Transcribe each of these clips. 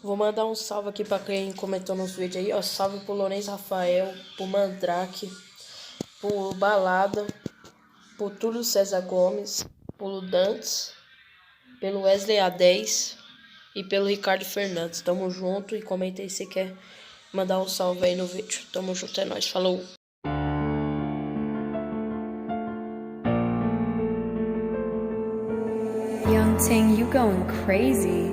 Vou mandar um salve aqui pra quem comentou nos vídeos aí, ó. Salve pro Lourenço Rafael, pro Mandrake, pro Balada, pro Túlio César Gomes, pro Dantes, pelo Wesley A10 e pelo Ricardo Fernandes. Tamo junto e comenta aí se quer mandar um salve aí no vídeo. Tamo junto, é nóis, falou! Young Ting, you going crazy.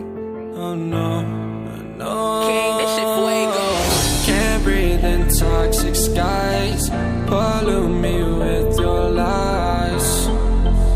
Oh no, no. King, that shit fuego. Can't breathe in toxic skies. Pollute me with your lies.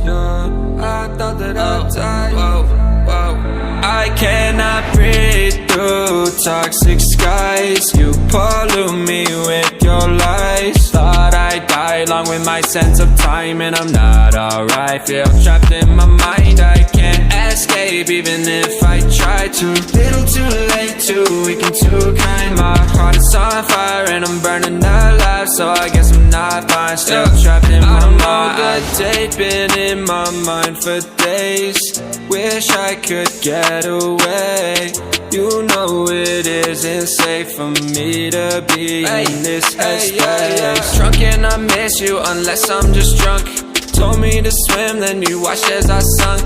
Yeah, I thought that I'd die. Whoa, whoa. I cannot breathe through toxic skies. You pollute me with your lies. Thought I'd die along with my sense of time, and I'm not alright. Feel trapped in my mind, I can't escape even if I try to. Little too late, too weak and too kind. My heart is on fire and I'm burning alive, so I guess I'm not fine. Still trapped in my mind. The date been in my mind for days. Wish I could get away. You know it isn't safe for me to be in this headspace. Drunk and I miss you unless I'm just drunk. Told me to swim, then you watched as I sunk.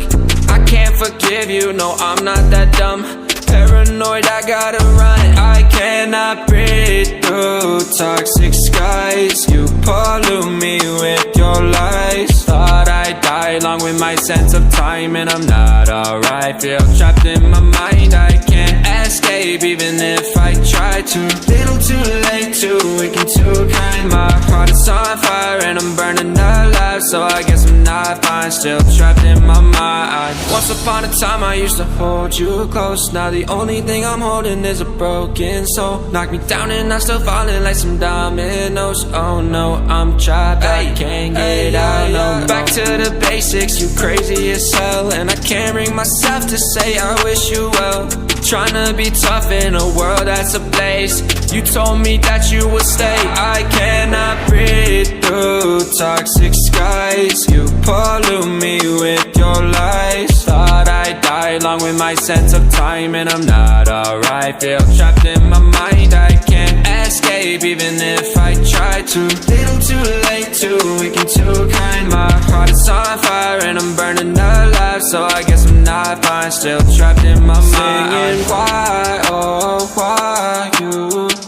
I can't forgive you, no I'm not that dumb. Paranoid, I gotta run. I cannot breathe through toxic skies. You pollute me with your lies. Thought I'd die along with my sense of time, and I'm not alright. Feel trapped in my mind, I can't escape even if I try to. Little too late, too weak and too kind. My heart is on fire and I'm burning alive, so I guess I'm not fine. Still trapped in my mind. Once upon a time I used to hold you close. Now the only thing I'm holding is a broken soul. Knock me down and I'm still falling like some dominoes. Oh no, I'm trapped, I can't get out, no. Back to the basics, you crazy as hell, and I can't bring myself to say I wish you well. Tryna be tough in a world that's ablaze. You told me that you would stay. I cannot breathe through toxic skies. You pollute me with your lies. Thought I'd die along with my sense of time, and I'm not alright. Feel trapped in my mind, I can't escape even if I try to. Little too late, too weak and too kind. My heart is on fire and I'm burning alive, so I guess I'm not fine. Still trapped in my mind. Singing why, oh why you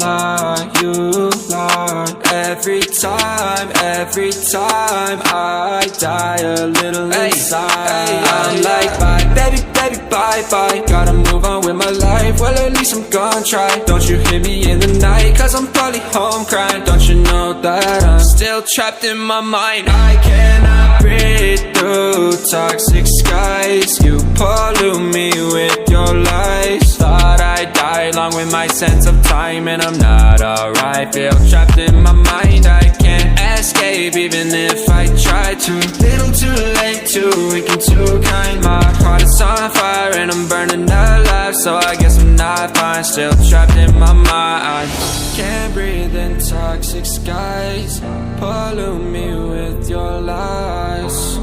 lie, you lie. Every time I die a little inside. I'm like bye, baby, baby, bye, bye. Gotta move on with my life, well at least I'm gonna try. Don't you hit me in the night, cause I'm probably home crying. Don't you know that I'm still trapped in my mind. I cannot breathe through toxic skies. You pollute me with your lies. Thought I'd die along with my sense of time, and I'm not alright. Feel trapped in my mind, I can't escape even if I try to. Little too late, too weak and too kind. My heart is on fire and I'm burning alive, so I guess I'm not fine. Still trapped in my mind. Can't breathe in toxic skies. Pollute me with your lies.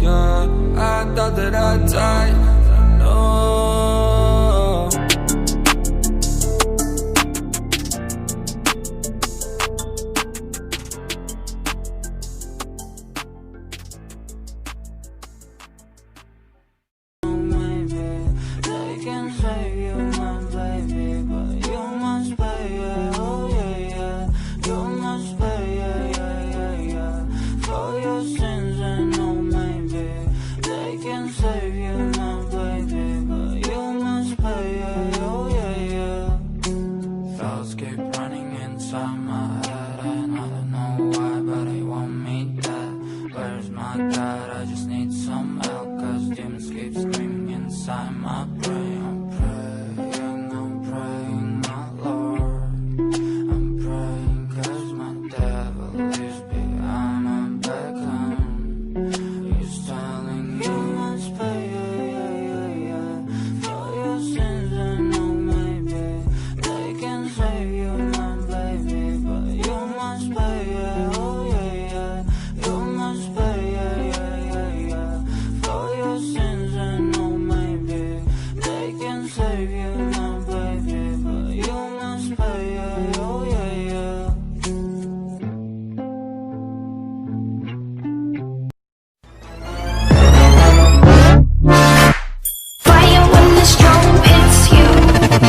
Yeah, I thought that I'd die. No. Save you, my baby, but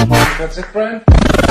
That's it, Brian?